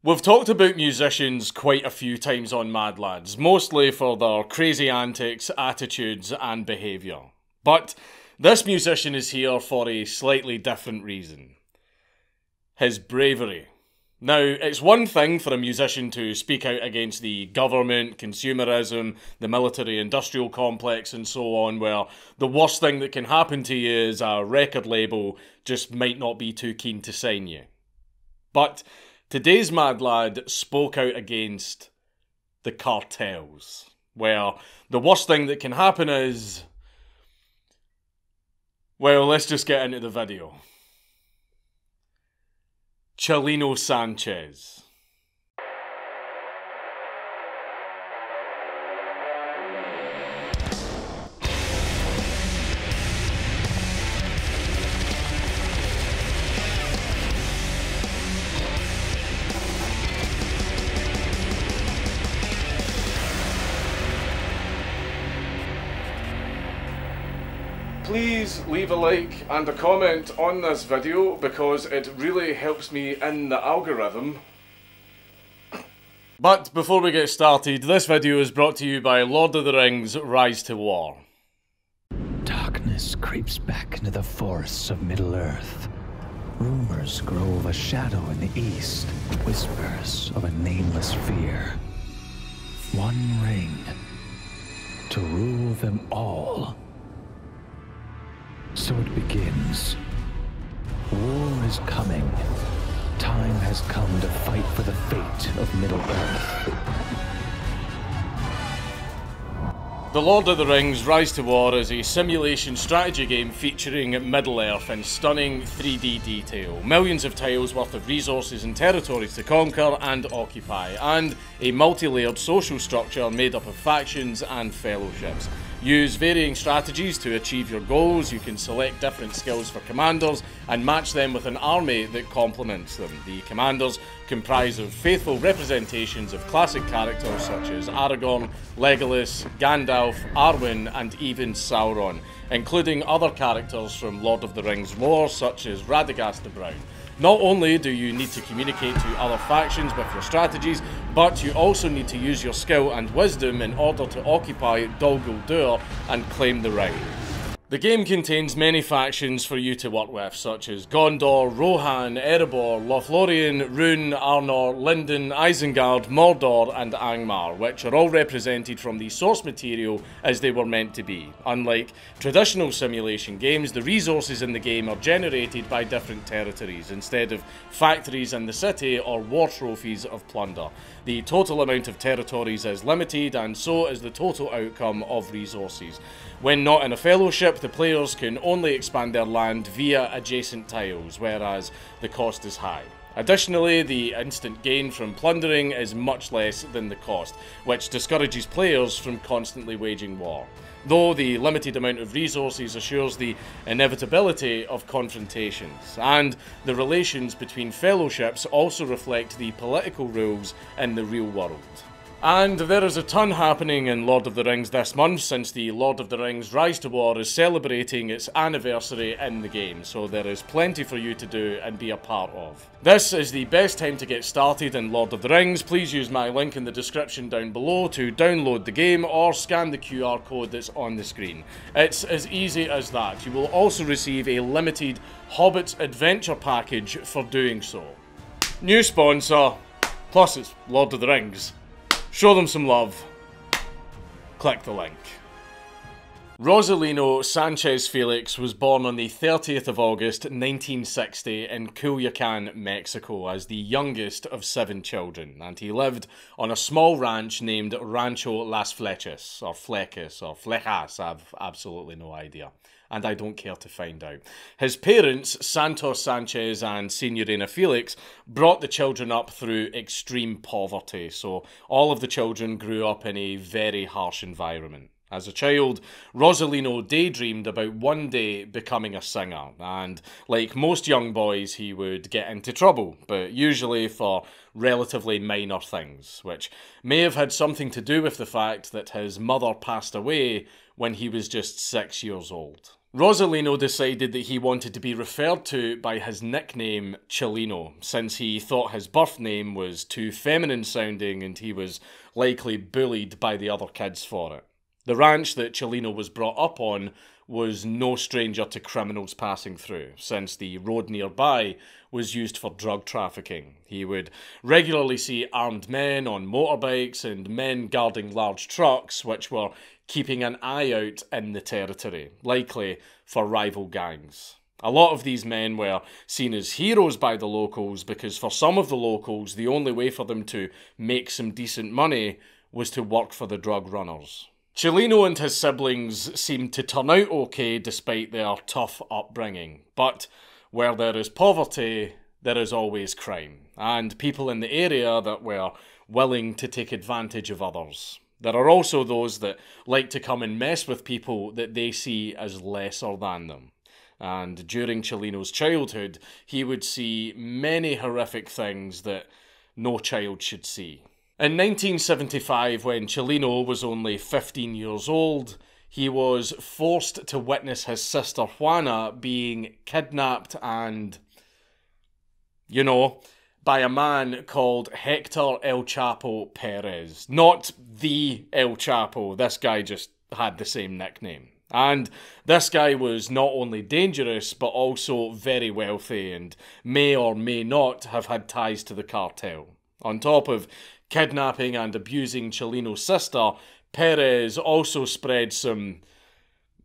We've talked about musicians quite a few times on Mad Lads, mostly for their crazy antics, attitudes and behaviour. But this musician is here for a slightly different reason. His bravery. Now, it's one thing for a musician to speak out against the government, consumerism, the military-industrial complex and so on, where the worst thing that can happen to you is a record label just might not be too keen to sign you. But today's Mad Lad spoke out against the cartels, where the worst thing that can happen is... well, let's just get into the video. Chalino Sanchez. Please leave a like and a comment on this video because it really helps me in the algorithm. But before we get started, this video is brought to you by Lord of the Rings: Rise to War. Darkness creeps back into the forests of Middle-earth. Rumors grow of a shadow in the east, whispers of a nameless fear. One ring to rule them all. So it begins. War is coming. Time has come to fight for the fate of Middle-earth. The Lord of the Rings: Rise to War is a simulation strategy game featuring Middle-earth in stunning 3D detail, millions of tiles worth of resources and territories to conquer and occupy, and a multi-layered social structure made up of factions and fellowships. Use varying strategies to achieve your goals. You can select different skills for commanders and match them with an army that complements them. The commanders comprise of faithful representations of classic characters such as Aragorn, Legolas, Gandalf, Arwen and even Sauron, including other characters from Lord of the Rings lore such as Radagast the Brown. Not only do you need to communicate to other factions with your strategies, but you also need to use your skill and wisdom in order to occupy Dol Guldur and claim the ring. The game contains many factions for you to work with, such as Gondor, Rohan, Erebor, Lothlorien, Rhûn, Arnor, Lindon, Isengard, Mordor and Angmar, which are all represented from the source material as they were meant to be. Unlike traditional simulation games, the resources in the game are generated by different territories, instead of factories in the city or war trophies of plunder. The total amount of territories is limited, and so is the total outcome of resources. When not in a fellowship, the players can only expand their land via adjacent tiles, whereas the cost is high. Additionally, the instant gain from plundering is much less than the cost, which discourages players from constantly waging war. Though the limited amount of resources assures the inevitability of confrontations, and the relations between fellowships also reflect the political rules in the real world. And there is a ton happening in Lord of the Rings this month, since the Lord of the Rings: Rise to War is celebrating its anniversary in the game, so there is plenty for you to do and be a part of. This is the best time to get started in Lord of the Rings. Please use my link in the description down below to download the game or scan the QR code that's on the screen. It's as easy as that. You will also receive a limited Hobbit's Adventure package for doing so. New sponsor, plus it's Lord of the Rings. Show them some love. Click the link. Rosalino Sanchez Felix was born on the 30th of August 1960 in Culiacan, Mexico, as the youngest of 7 children, and he lived on a small ranch named Rancho Las Flechas, or Fleches, or Flejas, I've absolutely no idea, and I don't care to find out. His parents, Santos Sanchez and Senorina Felix, brought the children up through extreme poverty, so all of the children grew up in a very harsh environment. As a child, Rosalino daydreamed about one day becoming a singer, and like most young boys, he would get into trouble, but usually for relatively minor things, which may have had something to do with the fact that his mother passed away when he was just 6 years old. Rosalino decided that he wanted to be referred to by his nickname Chalino, since he thought his birth name was too feminine sounding and he was likely bullied by the other kids for it. The ranch that Chalino was brought up on was no stranger to criminals passing through, since the road nearby was used for drug trafficking. He would regularly see armed men on motorbikes and men guarding large trucks which were keeping an eye out in the territory, likely for rival gangs. A lot of these men were seen as heroes by the locals because for some of the locals, the only way for them to make some decent money was to work for the drug runners. Chalino and his siblings seemed to turn out okay despite their tough upbringing, but where there is poverty, there is always crime, and people in the area that were willing to take advantage of others. There are also those that like to come and mess with people that they see as lesser than them. And during Chalino's childhood, he would see many horrific things that no child should see. In 1975, when Chalino was only 15 years old, he was forced to witness his sister Juana being kidnapped and, by a man called Hector El Chapo Perez. Not the El Chapo, this guy just had the same nickname. And this guy was not only dangerous, but also very wealthy and may or may not have had ties to the cartel. On top of kidnapping and abusing Chalino's sister, Perez also spread some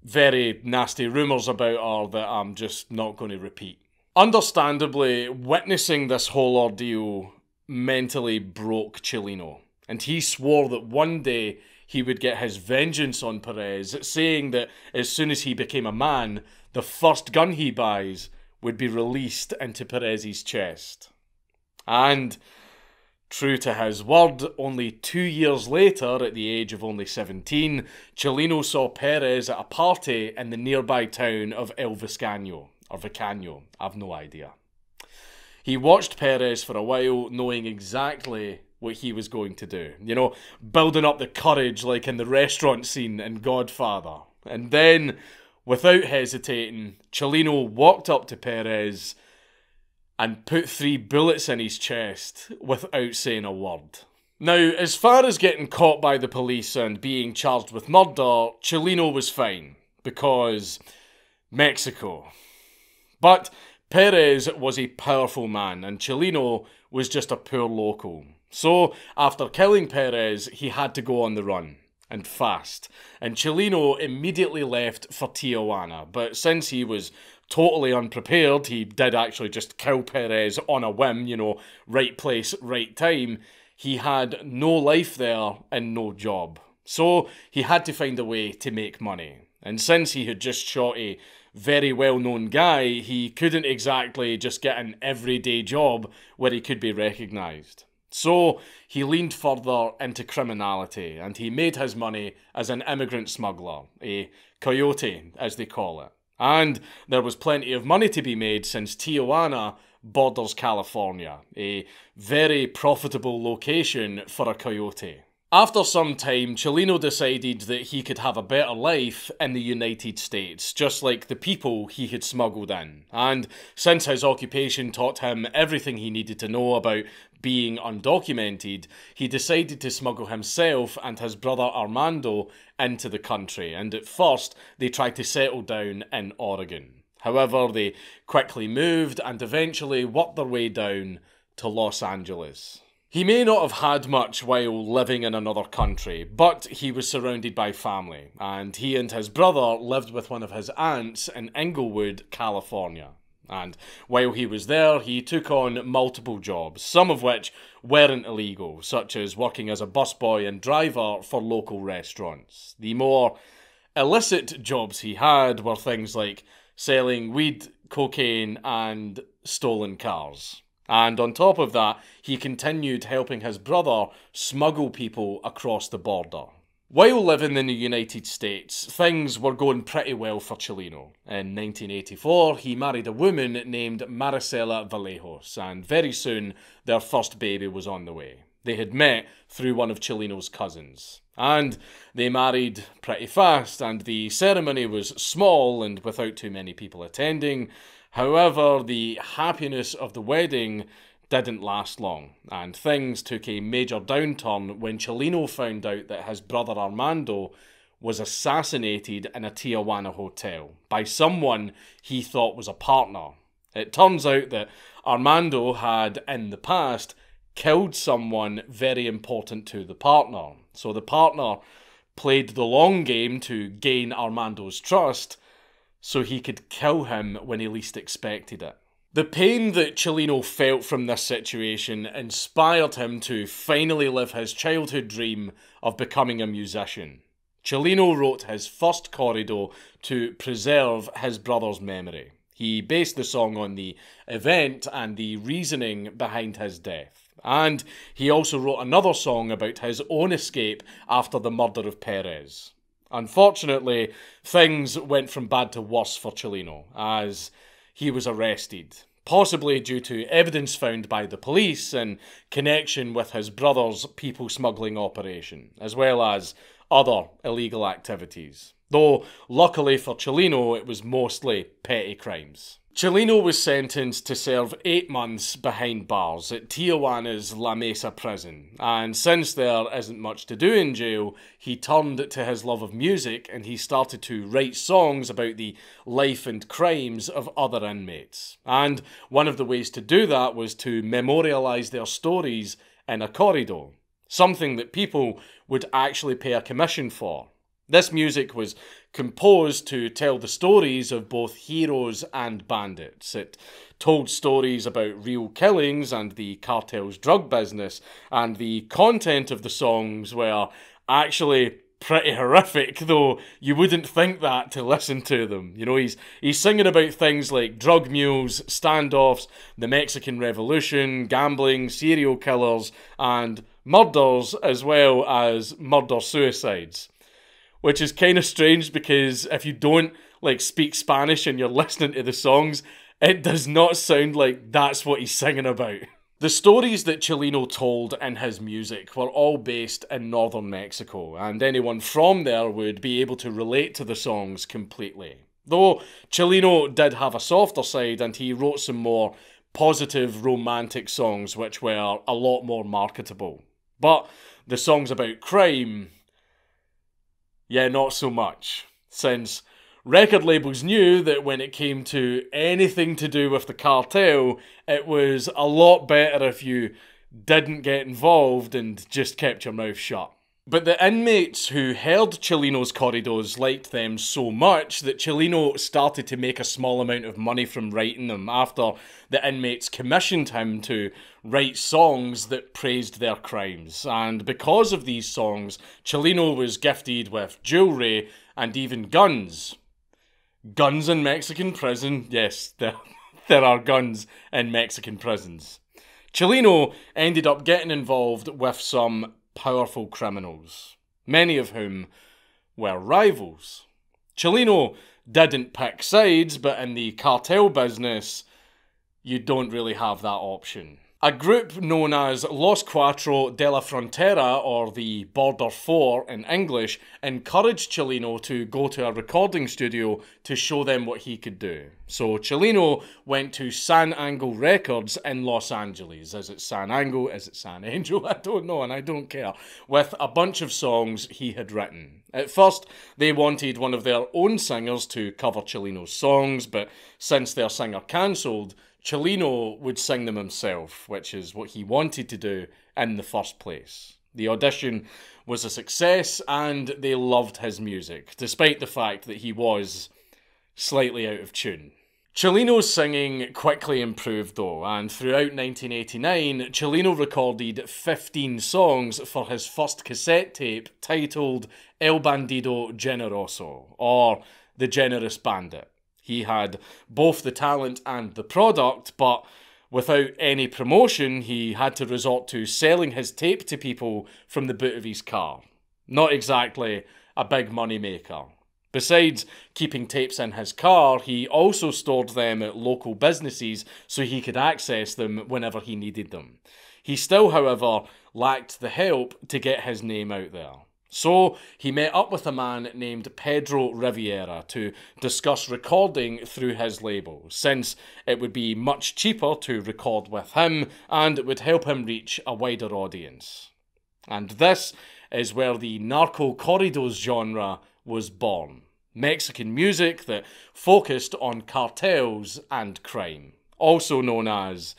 very nasty rumours about her that I'm just not going to repeat. Understandably, witnessing this whole ordeal mentally broke Chalino, and he swore that one day he would get his vengeance on Perez, saying that as soon as he became a man, the first gun he buys would be released into Perez's chest. And true to his word, only 2 years later, at the age of only 17, Chalino saw Perez at a party in the nearby town of El Vizcaino, or Vicano, I've no idea. He watched Perez for a while, knowing exactly what he was going to do. Building up the courage like in the restaurant scene in Godfather. And then, without hesitating, Chalino walked up to Perez and put 3 bullets in his chest without saying a word. Now, as far as getting caught by the police and being charged with murder, Chalino was fine, because Mexico. But Perez was a powerful man, and Chalino was just a poor local. So, after killing Perez, he had to go on the run, and fast. And Chalino immediately left for Tijuana, but since he was totally unprepared, he did actually just kill Perez on a whim, right place, right time. He had no life there and no job. So he had to find a way to make money. And since he had just shot a very well-known guy, he couldn't exactly just get an everyday job where he could be recognised. So he leaned further into criminality, and he made his money as an immigrant smuggler, a coyote as they call it. And there was plenty of money to be made since Tijuana borders California, a very profitable location for a coyote. After some time, Chalino decided that he could have a better life in the United States, just like the people he had smuggled in. And since his occupation taught him everything he needed to know about being undocumented, he decided to smuggle himself and his brother Armando into the country, and at first they tried to settle down in Oregon. However, they quickly moved and eventually worked their way down to Los Angeles. He may not have had much while living in another country, but he was surrounded by family, and he and his brother lived with one of his aunts in Inglewood, California. And while he was there, he took on multiple jobs, some of which weren't illegal, such as working as a busboy and driver for local restaurants. The more illicit jobs he had were things like selling weed, cocaine, and stolen cars. And on top of that, he continued helping his brother smuggle people across the border. While living in the United States, things were going pretty well for Chalino. In 1984, he married a woman named Maricela Vallejos, and very soon their first baby was on the way. They had met through one of Chalino's cousins. And they married pretty fast, and the ceremony was small and without too many people attending. However, the happiness of the wedding didn't last long, and things took a major downturn when Chalino found out that his brother Armando was assassinated in a Tijuana hotel by someone he thought was a partner. It turns out that Armando had, in the past, killed someone very important to the partner. So the partner played the long game to gain Armando's trust so he could kill him when he least expected it. The pain that Chalino felt from this situation inspired him to finally live his childhood dream of becoming a musician. Chalino wrote his first corrido to preserve his brother's memory. He based the song on the event and the reasoning behind his death. And he also wrote another song about his own escape after the murder of Perez. Unfortunately, things went from bad to worse for Chalino, as he was arrested, possibly due to evidence found by the police in connection with his brother's people smuggling operation, as well as other illegal activities. Though, luckily for Chalino, it was mostly petty crimes. Chalino was sentenced to serve 8 months behind bars at Tijuana's La Mesa prison, and since there isn't much to do in jail, he turned to his love of music and he started to write songs about the life and crimes of other inmates. And one of the ways to do that was to memorialise their stories in a corrido, something that people would actually pay a commission for. This music was composed to tell the stories of both heroes and bandits. It told stories about real killings and the cartel's drug business, and the content of the songs were actually pretty horrific, though you wouldn't think that to listen to them. You know, he's singing about things like drug mules, standoffs, the Mexican Revolution, gambling, serial killers, and murders, as well as murder-suicides. Which is kind of strange because if you don't speak Spanish and you're listening to the songs, it does not sound like that's what he's singing about. The stories that Chalino told in his music were all based in northern Mexico, and anyone from there would be able to relate to the songs completely. Though Chalino did have a softer side, and he wrote some more positive romantic songs which were a lot more marketable. But the songs about crime, yeah, not so much, since record labels knew that when it came to anything to do with the cartel, it was a lot better if you didn't get involved and just kept your mouth shut. But the inmates who heard Chalino's corridos liked them so much that Chalino started to make a small amount of money from writing them after the inmates commissioned him to write songs that praised their crimes. And because of these songs, Chalino was gifted with jewellery and even guns. Guns in Mexican prison? Yes, there are guns in Mexican prisons. Chalino ended up getting involved with some powerful criminals, many of whom were rivals. Chalino didn't pick sides, but in the cartel business, you don't really have that option. A group known as Los Cuatro de la Frontera, or the Border Four in English, encouraged Chalino to go to a recording studio to show them what he could do. So Chalino went to San Angel Records in Los Angeles. Is it San Angel? Is it San Angel? I don't know, and I don't care. With a bunch of songs he had written. At first, they wanted one of their own singers to cover Chalino's songs, but since their singer cancelled, Chalino would sing them himself, which is what he wanted to do in the first place. The audition was a success, and they loved his music, despite the fact that he was slightly out of tune. Chalino's singing quickly improved though, and throughout 1989, Chalino recorded 15 songs for his first cassette tape titled El Bandido Generoso, or The Generous Bandit. He had both the talent and the product, but without any promotion, he had to resort to selling his tape to people from the boot of his car. Not exactly a big money maker. Besides keeping tapes in his car, he also stored them at local businesses so he could access them whenever he needed them. He still, however, lacked the help to get his name out there. So he met up with a man named Pedro Riviera to discuss recording through his label, since it would be much cheaper to record with him and it would help him reach a wider audience. And this is where the narco corridos genre was born. Mexican music that focused on cartels and crime, also known as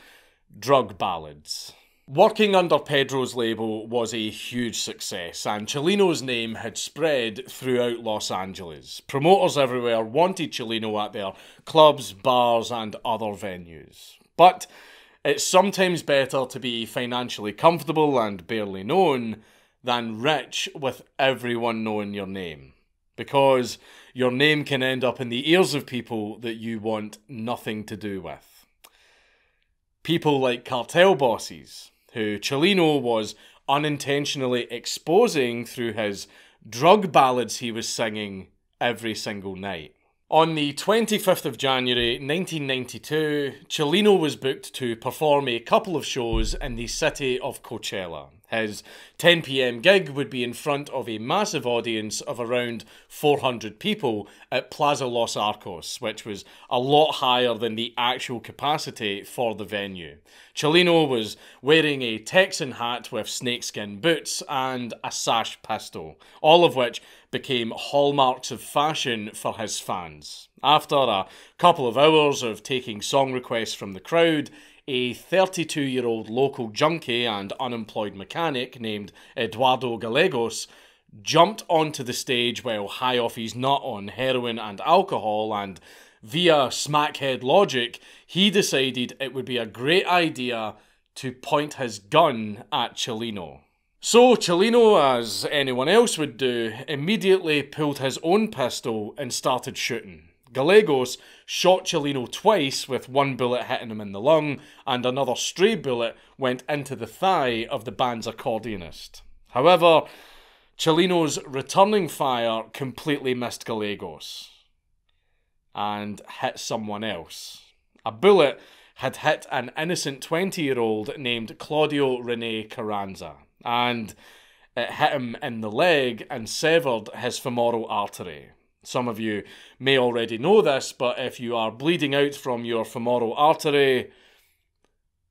drug ballads. Working under Pedro's label was a huge success, and Chalino's name had spread throughout Los Angeles. Promoters everywhere wanted Chalino at their clubs, bars, and other venues. But it's sometimes better to be financially comfortable and barely known than rich with everyone knowing your name. Because your name can end up in the ears of people that you want nothing to do with. People like cartel bosses, who Chalino was unintentionally exposing through his drug ballads he was singing every single night. On the 25th of January 1992, Chalino was booked to perform a couple of shows in the city of Coachella. His 10 p.m. gig would be in front of a massive audience of around 400 people at Plaza Los Arcos, which was a lot higher than the actual capacity for the venue. Chalino was wearing a Texan hat with snakeskin boots and a sash pistol, all of which became hallmarks of fashion for his fans. After a couple of hours of taking song requests from the crowd, a 32-year-old local junkie and unemployed mechanic named Eduardo Gallegos jumped onto the stage while high off his nut on heroin and alcohol, and via smackhead logic, he decided it would be a great idea to point his gun at Chalino. So Chalino, as anyone else would do, immediately pulled his own pistol and started shooting. Gallegos shot Chalino twice, with one bullet hitting him in the lung and another stray bullet went into the thigh of the band's accordionist. However, Chalino's returning fire completely missed Gallegos and hit someone else. A bullet had hit an innocent 20-year-old named Claudio Rene Carranza, and it hit him in the leg and severed his femoral artery. Some of you may already know this, but if you are bleeding out from your femoral artery,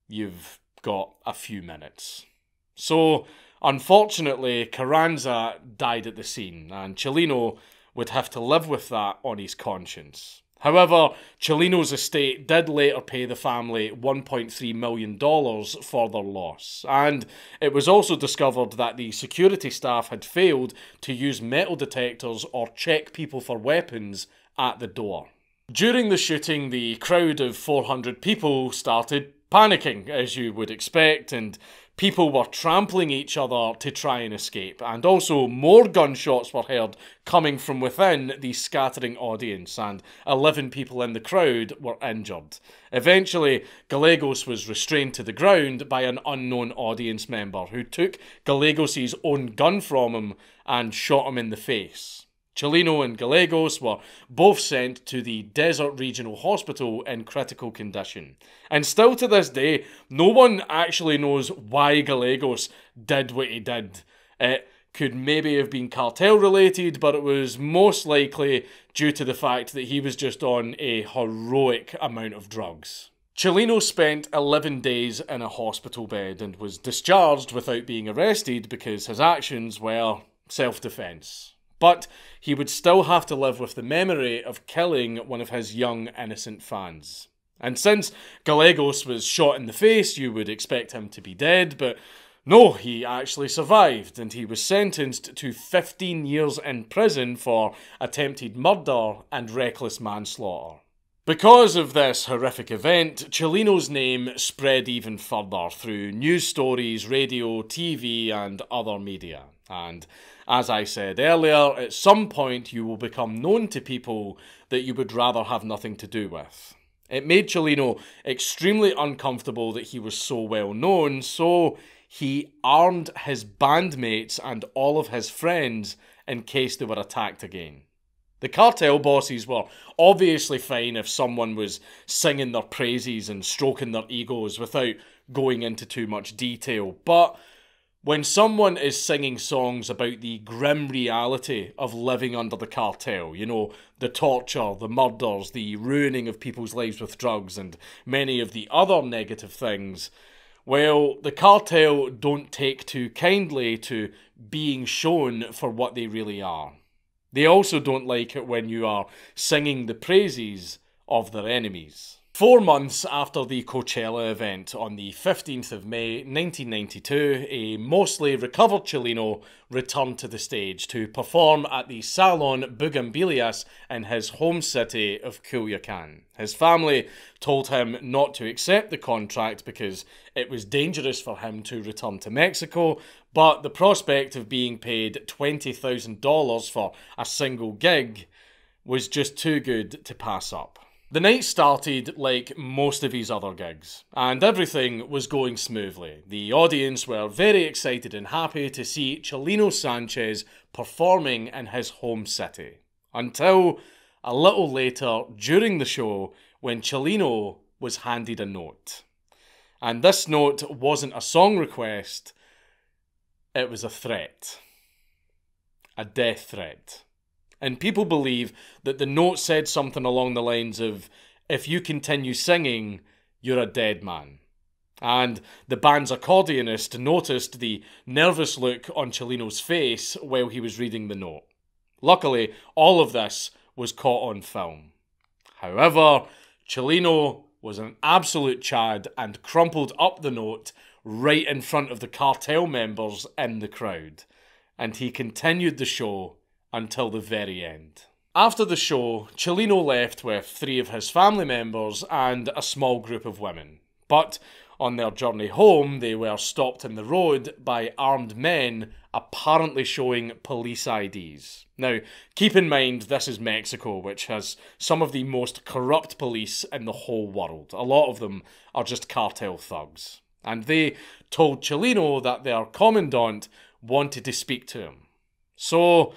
you've got a few minutes. So, unfortunately, Carranza died at the scene, and Chalino would have to live with that on his conscience. However, Chalino's estate did later pay the family $1.3 million for their loss, and it was also discovered that the security staff had failed to use metal detectors or check people for weapons at the door. During the shooting, the crowd of 400 people started panicking, as you would expect, and people were trampling each other to try and escape, and also more gunshots were heard coming from within the scattering audience, and 11 people in the crowd were injured. Eventually, Gallegos was restrained to the ground by an unknown audience member who took Gallegos' own gun from him and shot him in the face. Chalino and Gallegos were both sent to the Desert Regional Hospital in critical condition. And still to this day, no one actually knows why Gallegos did what he did. It could maybe have been cartel related, but it was most likely due to the fact that he was just on a heroic amount of drugs. Chalino spent 11 days in a hospital bed and was discharged without being arrested because his actions were self-defense. But he would still have to live with the memory of killing one of his young, innocent fans. And since Gallegos was shot in the face, you would expect him to be dead, but no, he actually survived, and he was sentenced to 15 years in prison for attempted murder and reckless manslaughter. Because of this horrific event, Chalino's name spread even further through news stories, radio, TV, and other media. And as I said earlier, at some point you will become known to people that you would rather have nothing to do with. It made Chalino extremely uncomfortable that he was so well known, so he armed his bandmates and all of his friends in case they were attacked again. The cartel bosses were obviously fine if someone was singing their praises and stroking their egos without going into too much detail, but when someone is singing songs about the grim reality of living under the cartel, you know, the torture, the murders, the ruining of people's lives with drugs, and many of the other negative things, well, the cartel don't take too kindly to being shown for what they really are. They also don't like it when you are singing the praises of their enemies. 4 months after the Coachella event on the 15th of May 1992, a mostly recovered Chalino returned to the stage to perform at the Salon Bugambilias in his home city of Culiacan. His family told him not to accept the contract because it was dangerous for him to return to Mexico, but the prospect of being paid $20,000 for a single gig was just too good to pass up. The night started like most of his other gigs, and everything was going smoothly. The audience were very excited and happy to see Chalino Sanchez performing in his home city. Until a little later during the show when Chalino was handed a note. And this note wasn't a song request, it was a threat. A death threat. And people believe that the note said something along the lines of, if you continue singing, you're a dead man. And the band's accordionist noticed the nervous look on Chalino's face while he was reading the note. Luckily, all of this was caught on film. However, Chalino was an absolute chad and crumpled up the note right in front of the cartel members in the crowd. And he continued the show until the very end. After the show, Chalino left with 3 of his family members and a small group of women. But on their journey home, they were stopped in the road by armed men apparently showing police IDs. Now, keep in mind this is Mexico, which has some of the most corrupt police in the whole world. A lot of them are just cartel thugs. And they told Chalino that their commandant wanted to speak to him. So,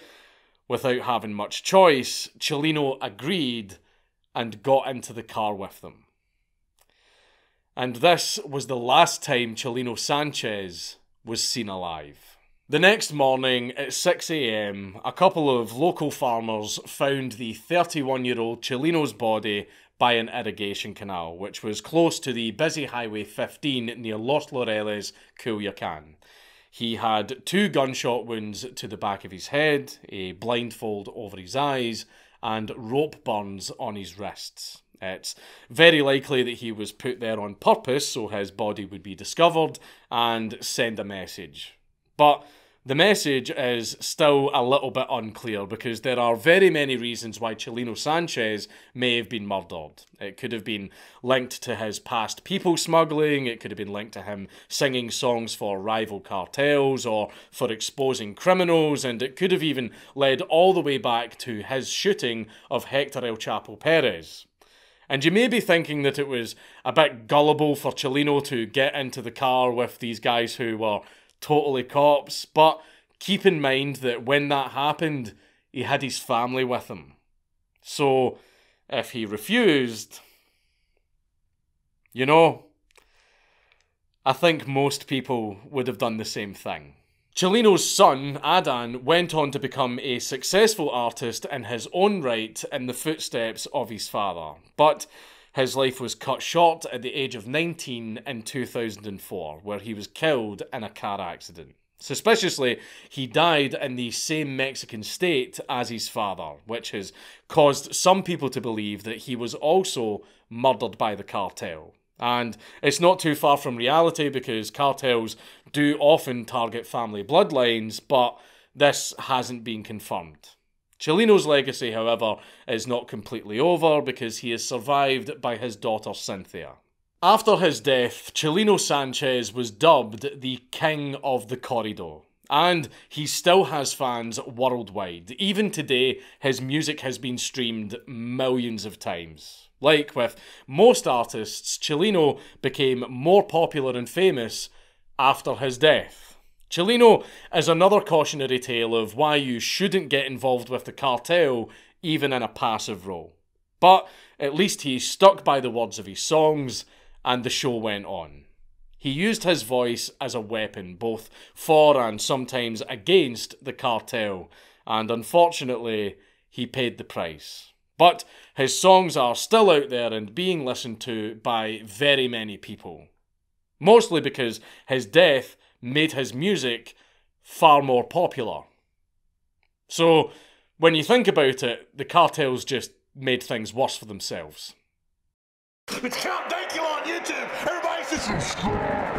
without having much choice, Chalino agreed and got into the car with them. And this was the last time Chalino Sanchez was seen alive. The next morning at 6 AM, a couple of local farmers found the 31-year-old Chalino's body by an irrigation canal, which was close to the busy Highway 15 near Los Laureles, Culiacan. He had 2 gunshot wounds to the back of his head, a blindfold over his eyes, and rope burns on his wrists. It's very likely that he was put there on purpose so his body would be discovered and send a message. But the message is still a little bit unclear because there are very many reasons why Chalino Sanchez may have been murdered. It could have been linked to his past people smuggling, it could have been linked to him singing songs for rival cartels or for exposing criminals, and it could have even led all the way back to his shooting of Hector El Chapo Perez. And you may be thinking that it was a bit gullible for Chalino to get into the car with these guys who were totally cops, but keep in mind that when that happened, he had his family with him. So, if he refused, you know, I think most people would have done the same thing. Chalino's son, Adan, went on to become a successful artist in his own right in the footsteps of his father, but his life was cut short at the age of 19 in 2004, where he was killed in a car accident. Suspiciously, he died in the same Mexican state as his father, which has caused some people to believe that he was also murdered by the cartel. And it's not too far from reality because cartels do often target family bloodlines, but this hasn't been confirmed. Chalino's legacy, however, is not completely over because he is survived by his daughter Cynthia. After his death, Chalino Sanchez was dubbed the King of the Corridor, and he still has fans worldwide. Even today, his music has been streamed millions of times. Like with most artists, Chalino became more popular and famous after his death. Chalino is another cautionary tale of why you shouldn't get involved with the cartel, even in a passive role. But at least he stuck by the words of his songs, and the show went on. He used his voice as a weapon, both for and sometimes against the cartel, and unfortunately, he paid the price. But his songs are still out there and being listened to by very many people. Mostly because his death made his music far more popular. So, when you think about it, the cartels just made things worse for themselves. It's Count Dankula on YouTube! Everybody just subscribe!